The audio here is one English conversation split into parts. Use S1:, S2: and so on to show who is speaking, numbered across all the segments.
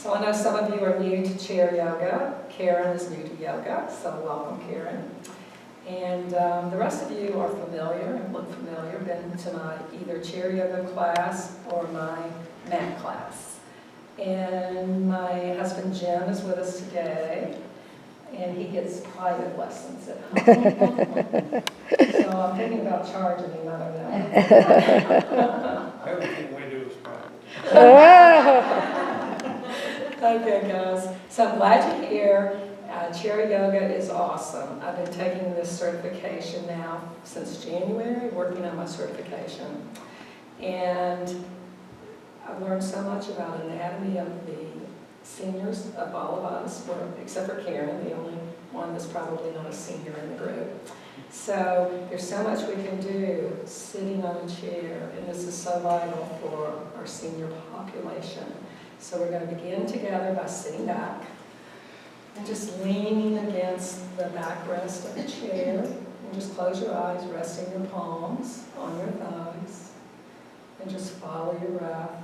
S1: So I know some of you are new to chair yoga. Karen is new to yoga, so welcome, Karen. And the rest of you are familiar and look familiar, been to my either chair yoga class or my mat class. And my husband Jim is with us today, and he gets private lessons at home. So I'm thinking about charging him, I don't know.
S2: Everything we do is private.
S1: Okay, guys. So I'm glad you're here. Chair yoga is awesome. I've been taking this certification now since January, working on my certification. And I've learned so much about anatomy of the seniors, of all of us, except for Karen, the only one that's probably not a senior in the group. So there's so much we can do sitting on a chair, and this is so vital for our senior population. So we're going to begin together by sitting back and just leaning against the backrest of the chair. And just close your eyes, resting your palms on your thighs, and just follow your breath.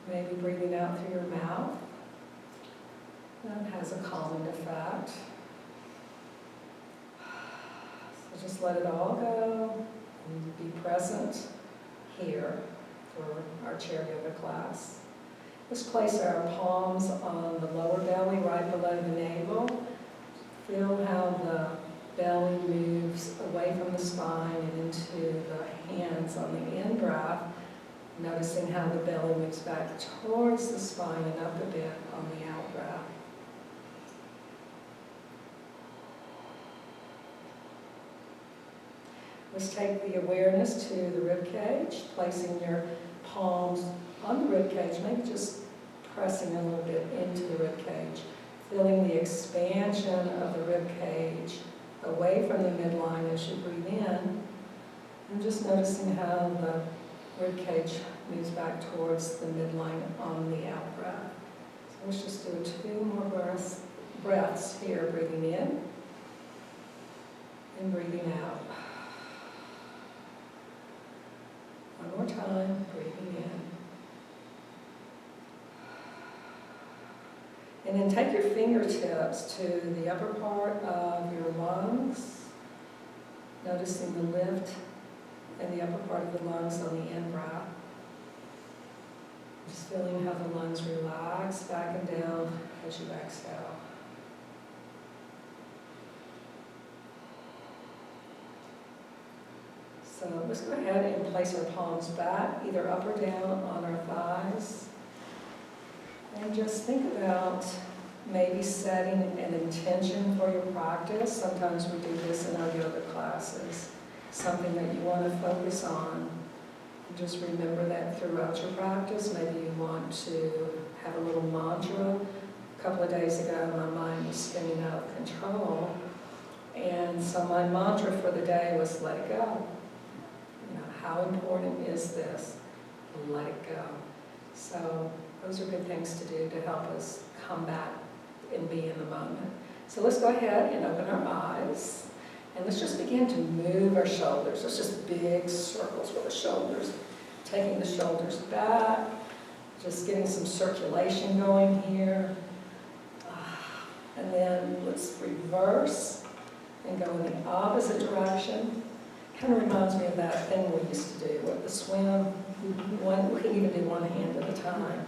S1: Maybe breathing out through your mouth. That has a calming effect. So just let it all go and be present here for our chair yoga class. Let's place our palms on the lower belly, right below the navel. Feel how the belly moves away from the spine and into the hands on the in-breath, noticing how the belly moves back towards the spine and up a bit on the out-breath. Let's take the awareness to the rib cage, placing your palms on the rib cage, maybe just pressing a little bit into the rib cage, feeling the expansion of the rib cage away from the midline as you breathe in, and just noticing how the rib cage moves back towards the midline on the out breath. So let's just do 2 more breaths here, breathing in and breathing out. One more time, breathing in. And then take your fingertips to the upper part of your lungs, noticing the lift in the upper part of the lungs on the in-breath. Just feeling how the lungs relax back and down as you exhale. So let's go ahead and place our palms back, either up or down on our thighs. And just think about maybe setting an intention for your practice. Sometimes we do this in our yoga classes. Something that you want to focus on. And just remember that throughout your practice. Maybe you want to have a little mantra. A couple of days ago, my mind was spinning out of control. And so my mantra for the day was, let it go. How important is this? Let it go. So those are good things to do to help us come back and be in the moment. So let's go ahead and open our eyes. And let's just begin to move our shoulders. Let's just big circles with the shoulders. Taking the shoulders back. Just getting some circulation going here. And then let's reverse and go in the opposite direction. Kind of reminds me of that thing we used to do with the swim. We can even do one hand at a time.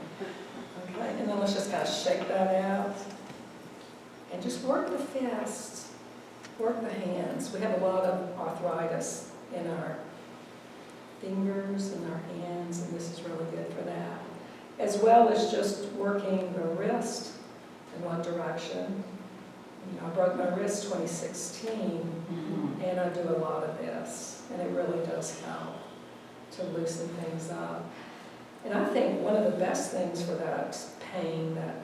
S1: Okay, and then let's just kind of shake that out. And just work the fists, work the hands. We have a lot of arthritis in our fingers and our hands, and this is really good for that. As well as just working the wrist in one direction. I broke my wrist 2016, and I do a lot of this, and it really does help to loosen things up. And I think one of the best things for that pain, that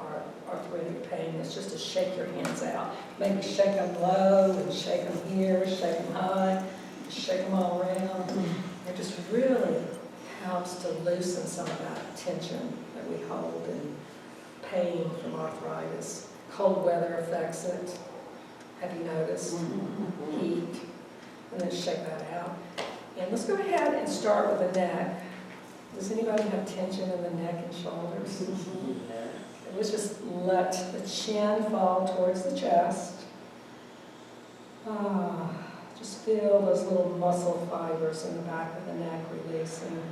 S1: arthritic pain, is just to shake your hands out. Maybe shake them low, and shake them here, shake them high, shake them all around. It just really helps to loosen some of that tension that we hold in pain from arthritis. Cold weather affects it. Have you noticed? Heat. And then shake that out. And let's go ahead and start with the neck. Does anybody have tension in the neck and shoulders? Let's just let the chin fall towards the chest. Just feel those little muscle fibers in the back of the neck releasing.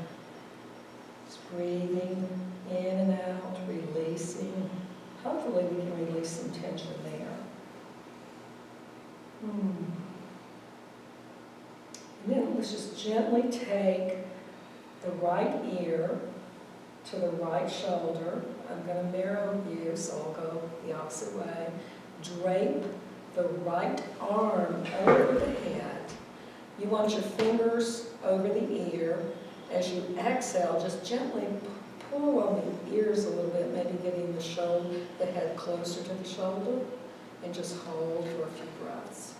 S1: Just breathing in and out, releasing. Hopefully we can release some tension there. And then let's just gently take the right ear to the right shoulder. I'm going to mirror you, so I'll go the opposite way. Drape the right arm over the head. You want your fingers over the ear. As you exhale, just gently pull on the ears a little bit, maybe getting the head closer to the shoulder, and just hold for a few breaths.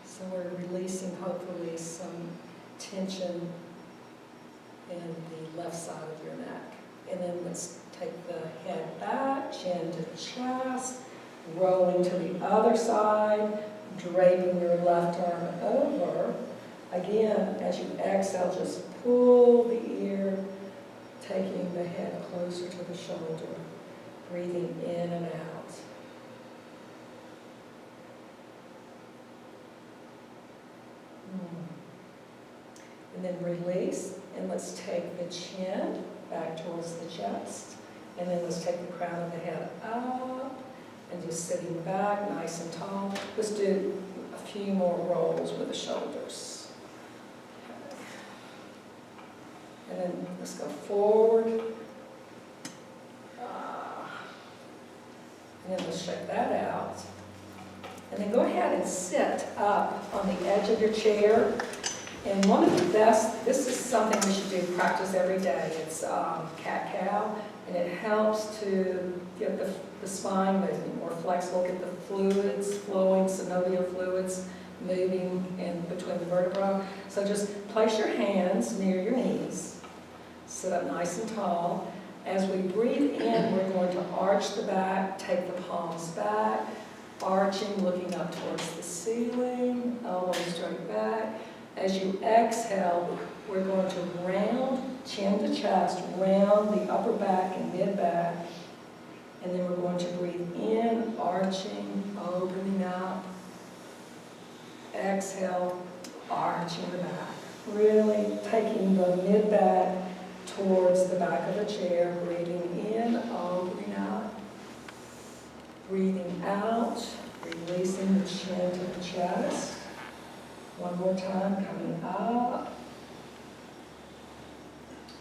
S1: So we're releasing, hopefully, some tension in the left side of your neck. And then let's take the head back, chin to chest, rolling to the other side, draping your left arm over. Again, as you exhale, just pull the ear, taking the head closer to the shoulder, breathing in and out. And then release, and let's take the chin back towards the chest, and then let's take the crown of the head up, and just sitting back, nice and tall. Let's do a few more rolls with the shoulders. And then let's go forward. And then let's check that out. And then go ahead and sit up on the edge of your chair. And one of the best, this is something we should do, practice every day. It's cat-cow, and it helps to get the spine moving more flexible, get the fluids flowing, synovial fluids moving in between the vertebrae. So just place your hands near your knees. Sit up nice and tall. As we breathe in, we're going to arch the back, take the palms back, arching, looking up towards the ceiling, elbows straight back. As you exhale, we're going to round, chin to chest, round the upper back and mid-back. And then we're going to breathe in, arching, opening up. Exhale, arching the back. Really taking the mid-back towards the back of the chair, breathing in, opening up. Breathing out, releasing the chin to the chest. One more time, coming up.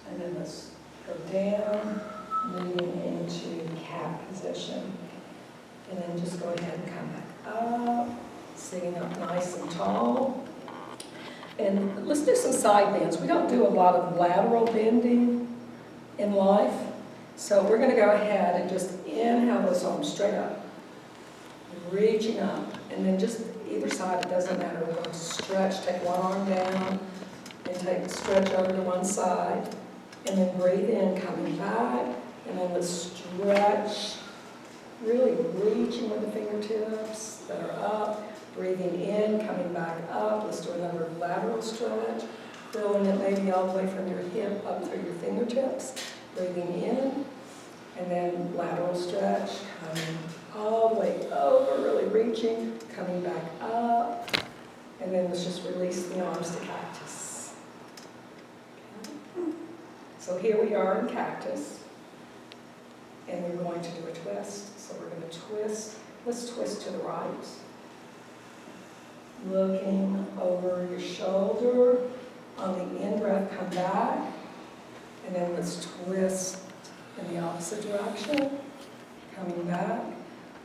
S1: And then let's go down, moving into cat position. And then just go ahead and come back up, sitting up nice and tall. And let's do some side bends. We don't do a lot of lateral bending in life. So we're going to go ahead and just inhale those arms straight up, reaching up, and then just either side, it doesn't matter. We're going to stretch, take one arm down, and stretch over to one side, and then breathe in, coming back, and then let's stretch, really reaching with the fingertips that are up, breathing in, coming back up. Let's do another lateral stretch, filling it maybe all the way from your hip up through your fingertips, breathing in, and then lateral stretch, coming all the way over, really reaching, coming back up, and then let's just release the arms to cactus. So here we are in cactus, and we're going to do a twist. So we're going to twist. Let's twist to the right. Looking over your shoulder. On the in-breath, come back, and then let's twist in the opposite direction, coming back.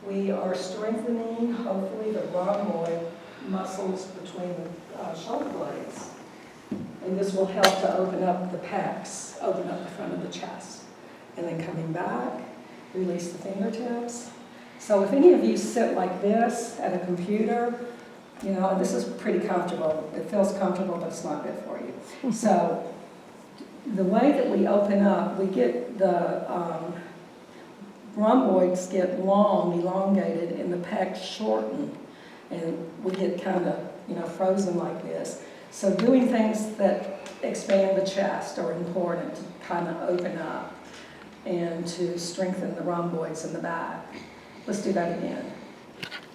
S1: We are strengthening, hopefully, the rhomboid muscles between the shoulder blades. And this will help to open up the pecs, open up the front of the chest. And then coming back, release the fingertips. So if any of you sit like this at a computer, you know, this is pretty comfortable. It feels comfortable, but it's not good for you. So the way that we open up, we get the rhomboids get long, elongated, and the pecs shorten. And we get kind of frozen like this. So doing things that expand the chest are important to kind of open up and to strengthen the rhomboids in the back. Let's do that again.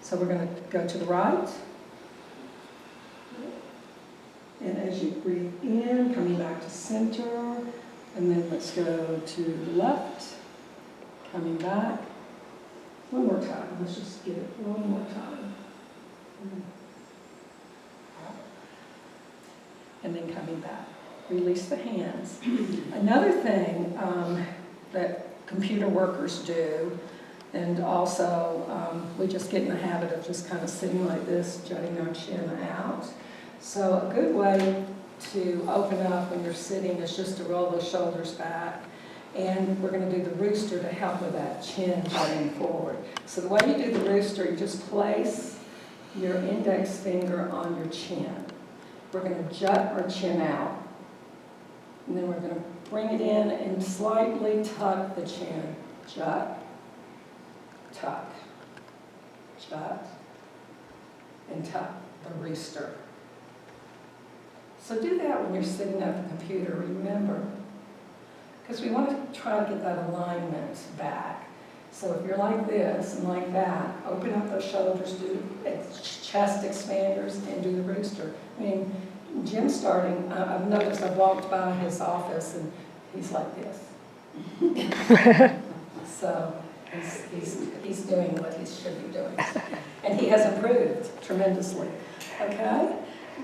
S1: So we're going to go to the right. And as you breathe in, coming back to center. And then let's go to the left. Coming back. One more time. Let's just get it one more time. And then coming back. Release the hands. Another thing that computer workers do, and also we just get in the habit of just kind of sitting like this, jutting our chin out. So a good way to open up when you're sitting is just to roll those shoulders back. And we're going to do the rooster to help with that chin jutting forward. So the way you do the rooster, you just place your index finger on your chin. We're going to jut our chin out. And then we're going to bring it in and slightly tuck the chin. Jut, tuck, jut, and tuck the rooster. So do that when you're sitting at the computer, remember. Because we want to try to get that alignment back. So if you're like this and like that, open up those shoulders, do chest expanders, and do the rooster. I mean, Jim's starting, I've noticed, I've walked by his office and he's like this. So he's doing what he should be doing. And he has improved tremendously. Okay?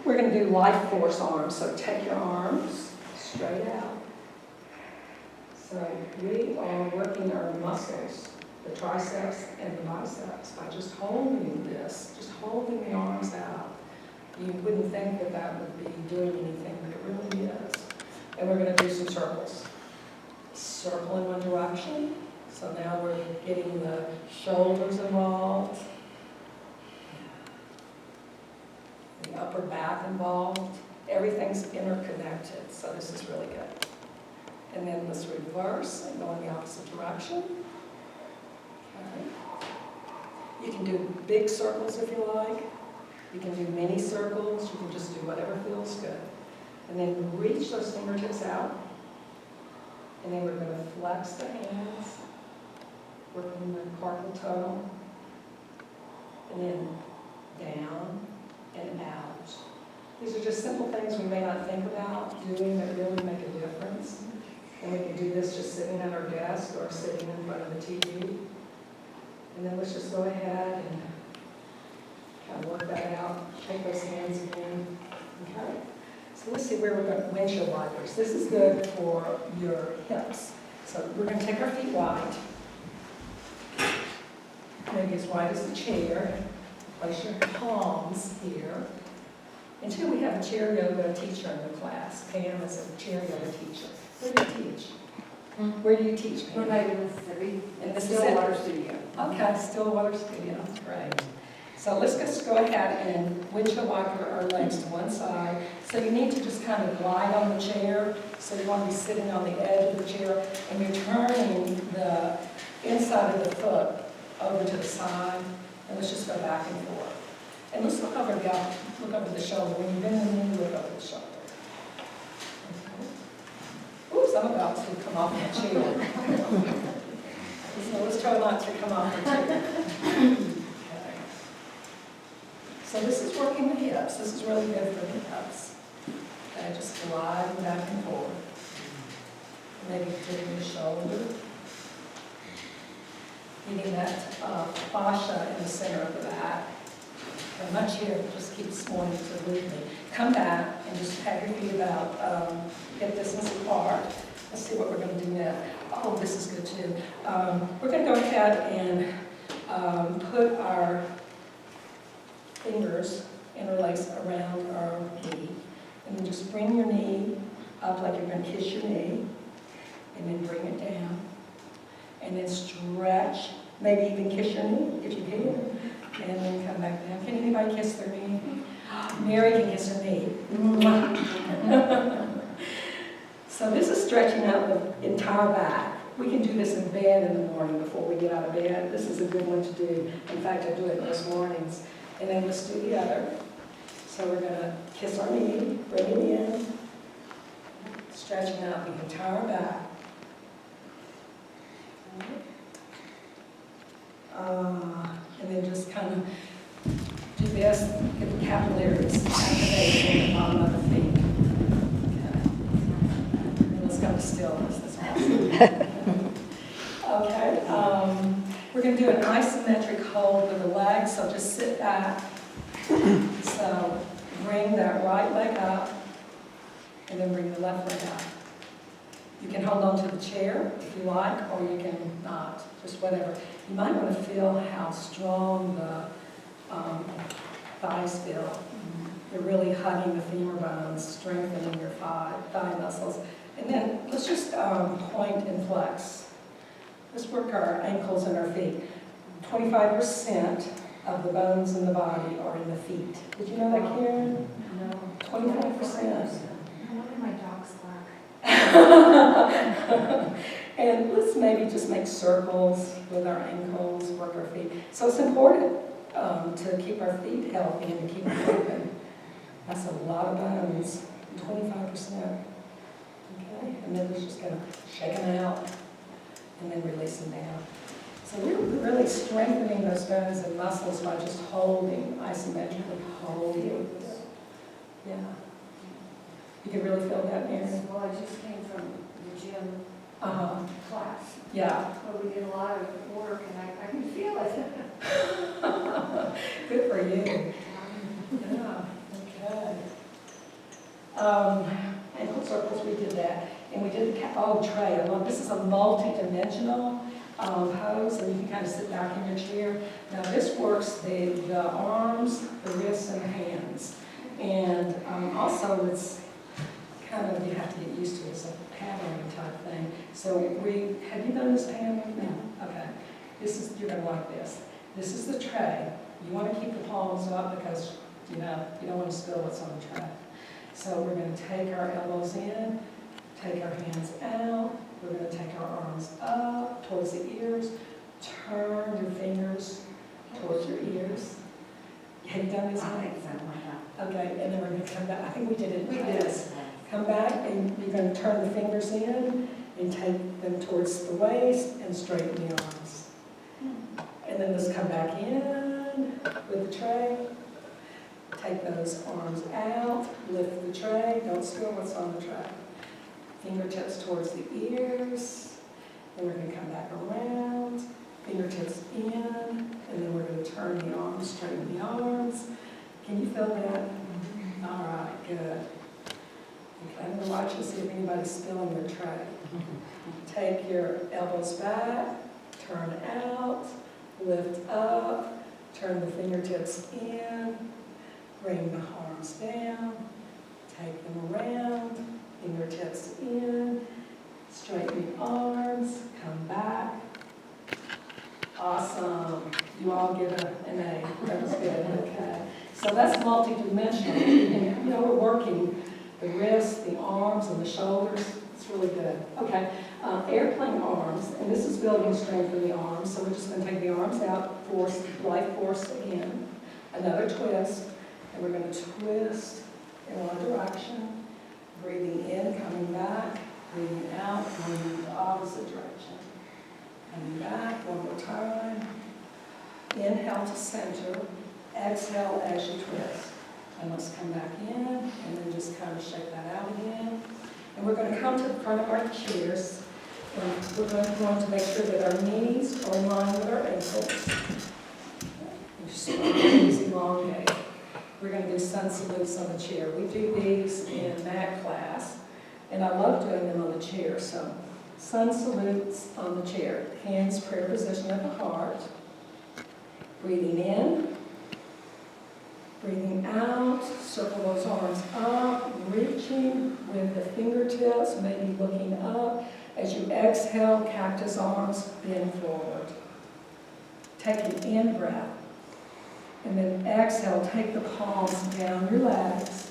S1: We're going to do life force arms. So take your arms straight out. So we are working our muscles, the triceps and the biceps, by just holding this, just holding the arms out. You wouldn't think that that would be doing anything, but it really is. And we're going to do some circles. Circle in one direction. So now we're getting the shoulders involved, the upper back involved. Everything's interconnected, so this is really good. And then let's reverse and go in the opposite direction. Okay. You can do big circles if you like. You can do mini circles. You can just do whatever feels good. And then reach those fingertips out. And then we're going to flex the hands, working the carpal tunnel, and then down and out. These are just simple things we may not think about doing that really make a difference. And we can do this just sitting at our desk or sitting in front of the TV. And then let's just go ahead and kind of work that out. Shake those hands again. Okay? So let's see where we're going. Windshield wipers. This is good for your hips. So we're going to take our feet wide. Maybe as wide as the chair. Place your palms here. Until we have a chair yoga teacher in the class. Pam is a chair yoga teacher. Where do you teach? Where do you teach, Pam?
S3: We're in Mississippi.
S1: In the
S3: Stillwater Studio.
S1: Okay, Stillwater Studio. Great. So let's just go ahead and windshield wiper our legs to one side. So you need to just kind of glide on the chair. So you want to be sitting on the edge of the chair, and you're turning the inside of the foot over to the side. And let's just go back and forth. And let's look over the shoulder. When you bend the knee, look over the shoulder. Okay. Oops, I'm about to come off my chair. So let's try not to come off the chair. Okay. So this is working the hips. This is really good for the hips. Okay, just glide back and forth. Maybe getting the shoulder. Getting that fascia in the center of the back. And my chair just keeps wanting to leave me. Come back and just have your feet about hip distance apart. Let's see what we're going to do now. Oh, this is good too. We're going to go ahead and put our fingers interlace around our knee. And then just bring your knee up like you're going to kiss your knee. And then bring it down. And then stretch. Maybe even kiss your knee if you can. And then come back down. Can anybody kiss their knee? Mary can kiss her knee. So this is stretching out the entire back. We can do this in bed in the morning before we get out of bed. This is a good one to do. In fact, I do it most mornings. And then let's do the other. So we're gonna kiss our knee, bring it in, stretching out the entire back. And then just kind of do this, get the capillaries activated in the bottom of the feet. Okay. And let's go to stillness. That's awesome. Okay. We're going to do an isometric hold with the legs, so just sit back. So bring that right leg up, and then bring the left leg up. You can hold on to the chair if you like, or you can not, just whatever. You might want to feel how strong the thighs feel. You're really hugging the femur bones, strengthening your thigh muscles. And then let's just point and flex. Let's work our ankles and our feet. 25% of the bones in the body are in the feet. Did you know that, Karen?
S3: No.
S1: 25%.
S3: What are my dogs bark?
S1: And let's maybe just make circles with our ankles, work our feet. So it's important to keep our feet healthy and to keep them open. That's a lot of bones, 25%. Okay, and then we're just gonna shake them out and then release them down. So we're really strengthening those bones and muscles by just holding, isometrically holding. Yeah. You can really feel that, Mary?
S3: Well, I just came from the gym class,
S1: Yeah.
S3: where we did a lot of work, and I can feel it.
S1: Good for you. Yeah, okay. Ankle circles, we did that. And we did the tray. This is a multi-dimensional pose, and you can kind of sit back in your chair. Now this works the arms, the wrists, and the hands. And also it's kind of, you have to get used to it. It's a pattern type thing. So have you done this, Pam? No. Okay. You're going to like this. This is the tray. You want to keep the palms up because, you don't want to spill what's on the tray. So we're going to take our elbows in, take our hands out. We're going to take our arms up towards the ears. Turn your fingers towards your ears. Have you done this?
S3: I think so, like that.
S1: Okay, and then we're going to come back. I think we did it.
S3: We did
S1: this. Come back, and you're going to turn the fingers in and take them towards the waist and straighten the arms. And then let's come back in with the tray. Take those arms out, lift the tray, don't spill what's on the tray. Fingertips towards the ears, then we're going to come back around, fingertips in, and then we're going to turn the arms, straighten the arms. Can you feel that? All right, good. Okay, I'm going to watch and see if anybody's spilling their tray. Take your elbows back, turn out, lift up, turn the fingertips in, bring the arms down, take them around, fingertips in, straighten the arms, come back. Awesome. You all get an A. That was good. Okay. So that's multi-dimensional. And, we're working the wrists, the arms, and the shoulders. It's really good. Okay. Airplane arms, and this is building strength in the arms. So we're just going to take the arms out, force, light force again. Another twist. And we're going to twist in one direction, breathing in, coming back, breathing out, going in the opposite direction. Coming back, one more time. Inhale to center, exhale as you twist. And let's come back in, and then just kind of shake that out again. And we're going to come to the front of our chairs, and we're going to make sure that our knees are in line with our ankles. Just elongate. We're going to do sun salutes on the chair. We do these in that class, and I love doing them on the chair. So, sun salutes on the chair. Hands prayer position at the heart. Breathing in, breathing out. Circle those arms up, reaching with the fingertips, maybe looking up. As you exhale, cactus arms, bend forward. Take an in breath. And then exhale, take the palms down your legs.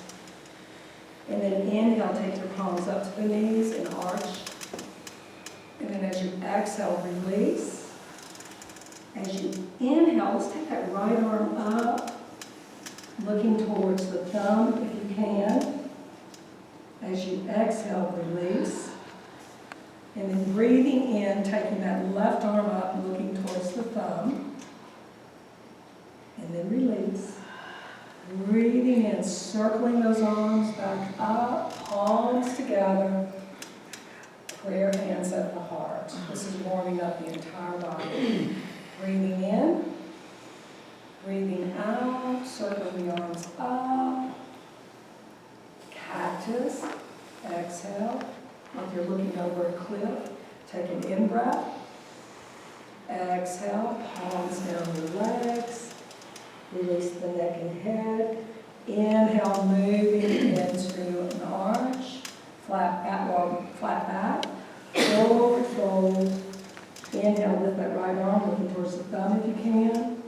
S1: And then inhale, take your palms up to the knees and arch. And then as you exhale, release. As you inhale, let's take that right arm up, looking towards the thumb if you can. As you exhale, release. And then breathing in, taking that left arm up and looking towards the thumb. And then release. Breathing in, circling those arms back up, palms together. Prayer hands at the heart. This is warming up the entire body. Breathing in. Breathing out, circling the arms up. Cactus. Exhale. Like you're looking over a cliff. Take an in-breath. Exhale. Palms down the legs. Release the neck and head. Inhale, moving into an arch. Flat back. Forward fold. Inhale, lift that right arm, looking towards the thumb if you can.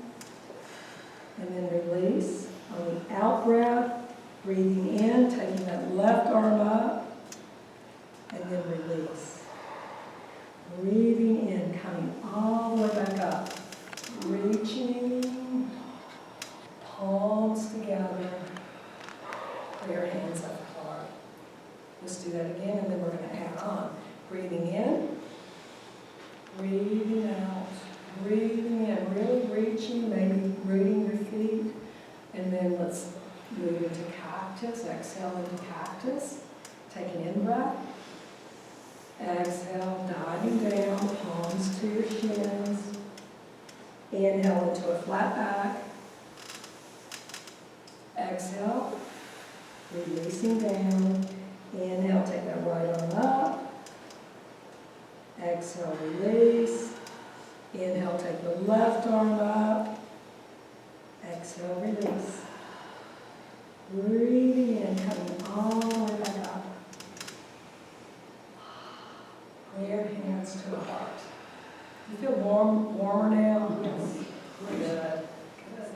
S1: And then release. On the out breath, breathing in, taking that left arm up. And then release. Breathing in, coming all the way back up. Reaching. Palms together. Prayer hands up hard. Let's do that again, and then we're going to add on. Breathing in. Breathing out. Breathing in. Really reaching, maybe rooting your feet. And then let's move into cactus. Exhale into cactus. Take an in-breath. Exhale, diving down, palms to your shins. Inhale into a flat back. Exhale, releasing down. Inhale, take that right arm up. Exhale, release. Inhale, take the left arm up. Exhale, release. Breathing in, coming all the way back up. Prayer hands to the heart. You feel warmer now? Yes. Good. Good.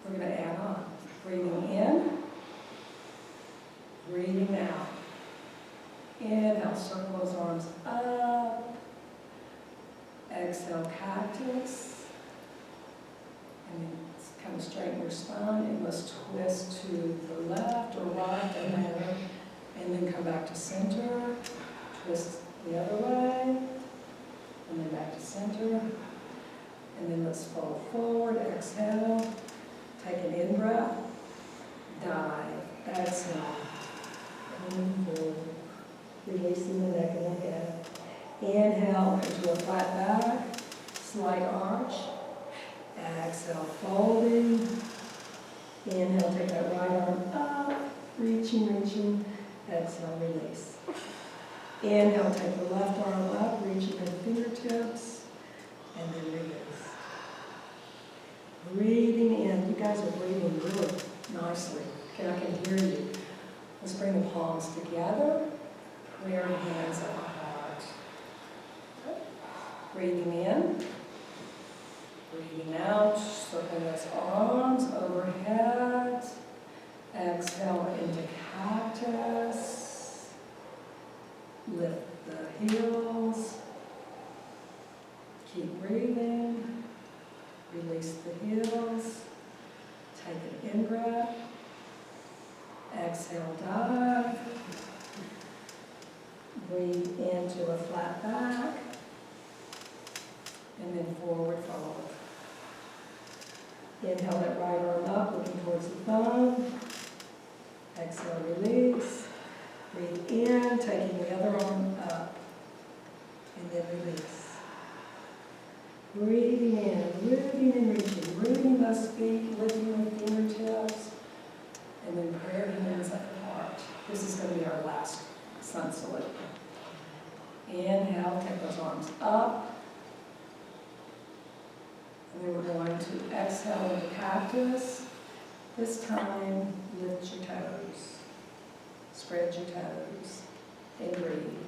S1: We're going to add on. Breathing in. Breathing out. Inhale, circle those arms up. Exhale, cactus. And then kind of straighten your spine and let's twist to the left or right, doesn't matter. And then come back to center. Twist the other way. And then back to center. And then let's fold forward. Exhale. Take an in-breath. Dive. Exhale. Coming forward. Releasing the neck and the head. Inhale into a flat back. Slight arch. Exhale, folding. Inhale, take that right arm up. Reaching. Exhale, release. Inhale, take the left arm up, reaching to the fingertips. And then release. Breathing in. You guys are breathing really nicely. Okay, I can hear you. Let's bring the palms together. Prayer hands at the heart. Breathing in. Breathing out. Circling those arms overhead. Exhale into cactus. Lift the heels. Keep breathing. Release the heels. Take an in-breath. Exhale, dive. Breathe into a flat back. And then forward fold. Inhale that right arm up, looking towards the thumb. Exhale, release. Breathe in, taking the other arm up. And then release. Breathing in, rooting and reaching. Rooting those feet, lifting the fingertips. And then prayer hands at the heart. This is going to be our last sun salute. Inhale, take those arms up. And then we're going to exhale into cactus. This time, lift your toes. Spread your toes. And breathe.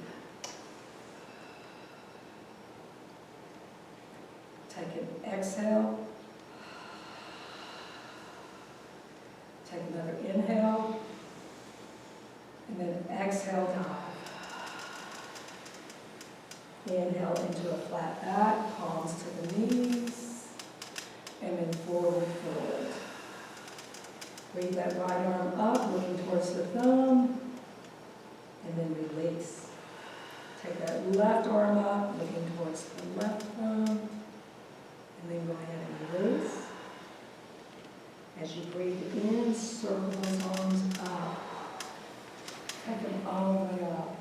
S1: Take an exhale. Take another inhale. And then exhale, dive. Inhale into a flat back, palms to the knees. And then forward fold. Breathe that right arm up, looking towards the thumb, and then release. Take that left arm up, looking towards the left thumb, and then go ahead and release. As you breathe in, circle those arms up. Take them all the way up.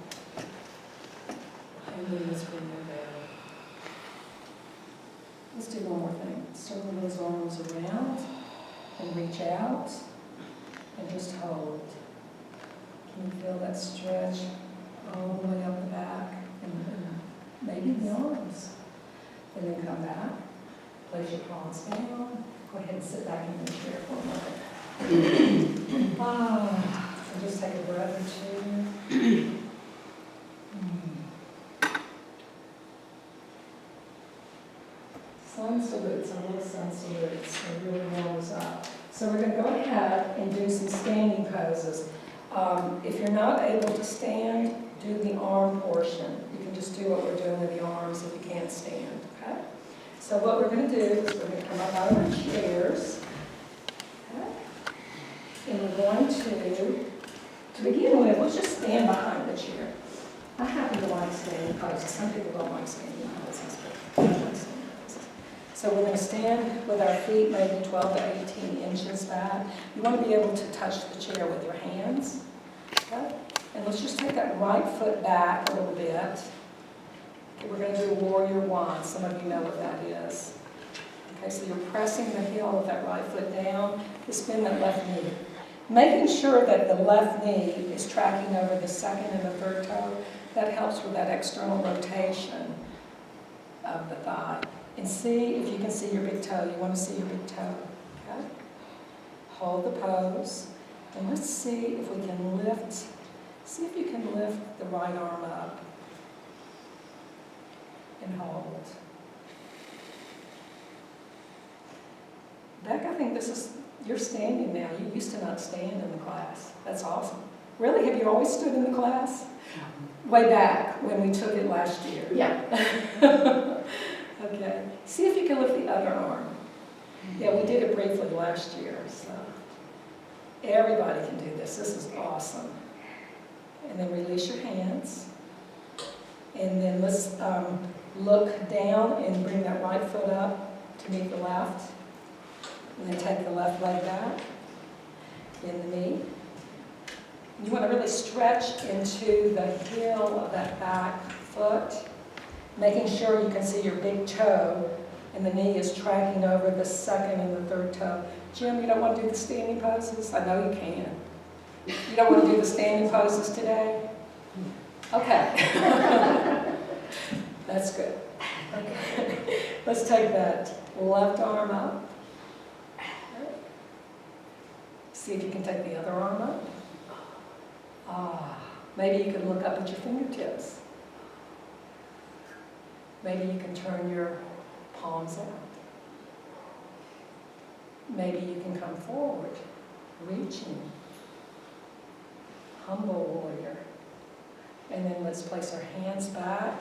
S1: And then just bring them down. Let's do one more thing. Circle those arms around and reach out and just hold. Can you feel that stretch all the way up the back and maybe the arms? And then come back, place your palms down. Go ahead and sit back in your chair for a moment. And just take a breath or two. Sun salutes, I love sun salutes, it really warms up. So we're going to go ahead and do some standing poses. If you're not able to stand, do the arm portion. You can just do what we're doing with the arms if you can't stand, okay? So what we're going to do is we're going to come up out of our chairs, okay? And we're going to begin with, let's just stand behind the chair. I happen to like standing poses. Some people don't like standing poses, but I like standing poses. So we're going to stand with our feet maybe 12 to 18 inches back. You want to be able to touch the chair with your hands. Okay? And let's just take that right foot back a little bit. Okay, we're going to do a warrior one. Some of you know what that is. Okay, so you're pressing the heel of that right foot down to spin that left knee. Making sure that the left knee is tracking over the second and the third toe. That helps with that external rotation of the thigh. And see if you can see your big toe. You want to see your big toe. Okay? Hold the pose. And let's see if we can lift. See if you can lift the right arm up. And hold. Beck, I think this is, you're standing now. You used to not stand in the class. That's awesome. Really? Have you always stood in the class? Way back when we took it last year.
S3: Yeah.
S1: Okay. See if you can lift the other arm. Yeah, we did it briefly last year, so everybody can do this. This is awesome. And then release your hands. And then let's look down and bring that right foot up to meet the left. And then take the left leg back. Bend the knee. You want to really stretch into the heel of that back foot, making sure you can see your big toe and the knee is tracking over the second and the third toe. Jim, you don't want to do the standing poses? I know you can. You don't want to do the standing poses today? Okay. That's good. Okay. Let's take that left arm up. See if you can take the other arm up. Maybe you can look up at your fingertips. Maybe you can turn your palms out. Maybe you can come forward, reaching. Humble warrior. And then let's place our hands back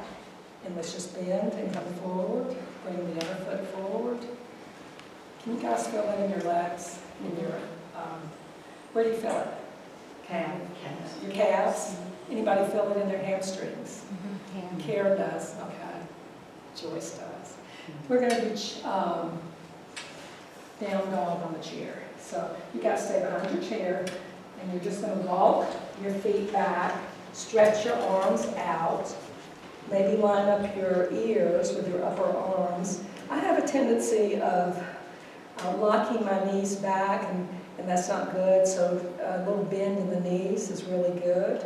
S1: and let's just bend and come forward. Bring the other foot forward. Can you guys feel that in your legs? In your, where do you feel it?
S3: Calves.
S1: Your calves? Anybody feel it in their hamstrings? Karen does. Okay. Joyce does. We're going to do down dog on the chair. So you guys stay behind your chair and you're just going to walk your feet back, stretch your arms out, maybe line up your ears with your upper arms. I have a tendency of locking my knees back and that's not good, so a little bend in the knees is really good.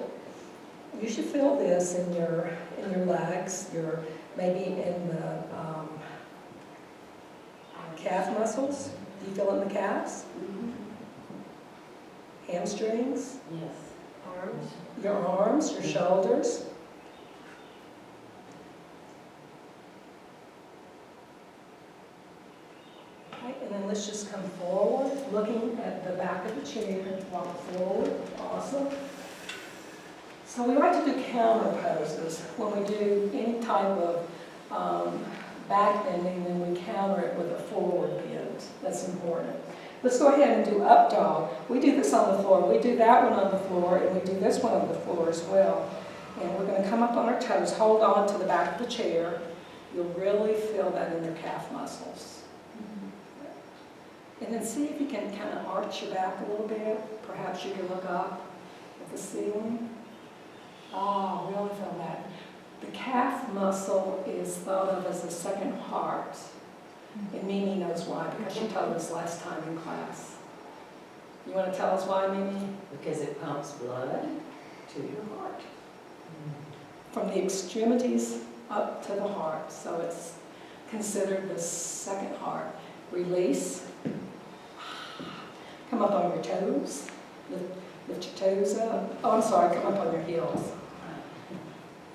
S1: You should feel this in your legs, maybe in the calf muscles. Do you feel it in the calves? Hamstrings?
S3: Yes. Arms.
S1: Your arms, your shoulders. Okay, and then let's just come forward, looking at the back of the chair. Walk forward. Awesome. So we like to do counter poses when we do any type of back bending, then we counter it with a forward bend. That's important. Let's go ahead and do up dog. We do this on the floor. We do that one on the floor, and we do this one on the floor as well. And we're going to come up on our toes, hold on to the back of the chair. You'll really feel that in your calf muscles. And then see if you can kind of arch your back a little bit. Perhaps you can look up at the ceiling. Oh, really feel that. The calf muscle is thought of as a second heart. And Mimi knows why, because she told us last time in class. You want to tell us why, Mimi?
S4: Because it pumps blood to your heart.
S1: From the extremities up to the heart. So it's considered the second heart. Release. Come up on your toes. Lift your toes up. Oh, I'm sorry, come up on your heels.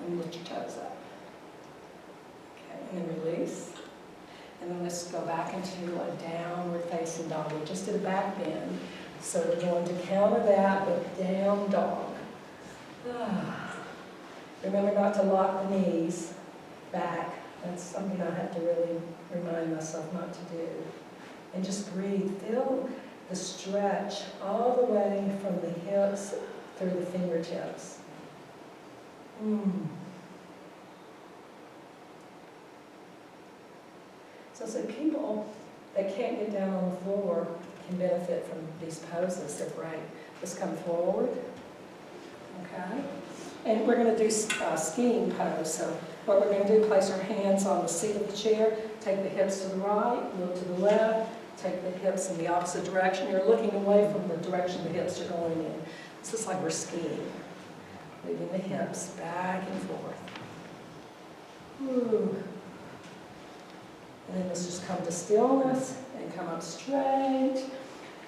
S1: And lift your toes up. Okay, and then release. And then let's go back into a downward facing dog. We just did a back bend. So we're going to counter that with down dog. Remember not to lock the knees back. That's something I have to really remind myself not to do. And just breathe. Feel the stretch all the way from the hips through the fingertips. So people that can't get down on the floor can benefit from these poses. They're great. Let's come forward. Okay? And we're going to do skiing pose. So what we're going to do, place our hands on the seat of the chair, take the hips to the right, look to the left, take the hips in the opposite direction. You're looking away from the direction the hips are going in. This is like we're skiing. Moving the hips back and forth. Ooh. And then let's just come to stillness and come up straight.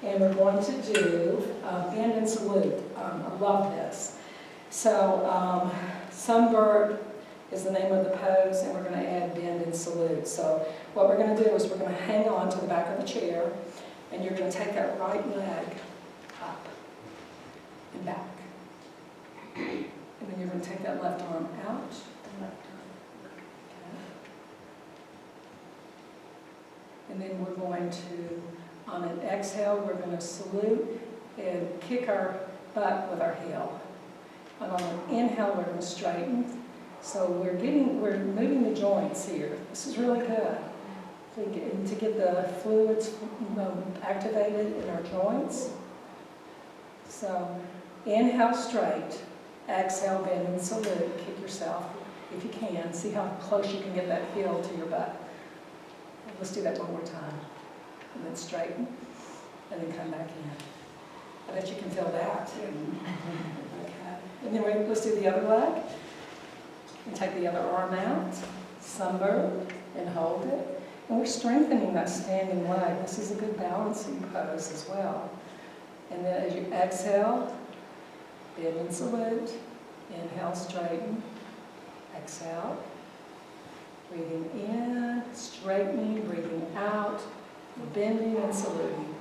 S1: And we're going to do bend and salute. I love this. So sunbird is the name of the pose, and we're going to add bend and salute. So what we're going to do is we're going to hang on to the back of the chair, and you're going to take that right leg up and back. And then you're going to take that left arm out. And then we're going to, on an exhale, we're going to salute and kick our butt with our heel. And on an inhale, we're going to straighten. So we're moving the joints here. This is really good to get the fluids activated in our joints. So inhale straight, exhale bend and salute. Kick yourself if you can. See how close you can get that heel to your butt. Let's do that one more time. And then straighten, and then come back in. I bet you can feel that. Okay. And then let's do the other leg. And take the other arm out, sunbird, and hold it. And we're strengthening that standing leg. This is a good balancing pose as well. And then as you exhale, bend and salute. Inhale, straighten. Exhale. Breathing in, straightening, breathing out, bending and saluting.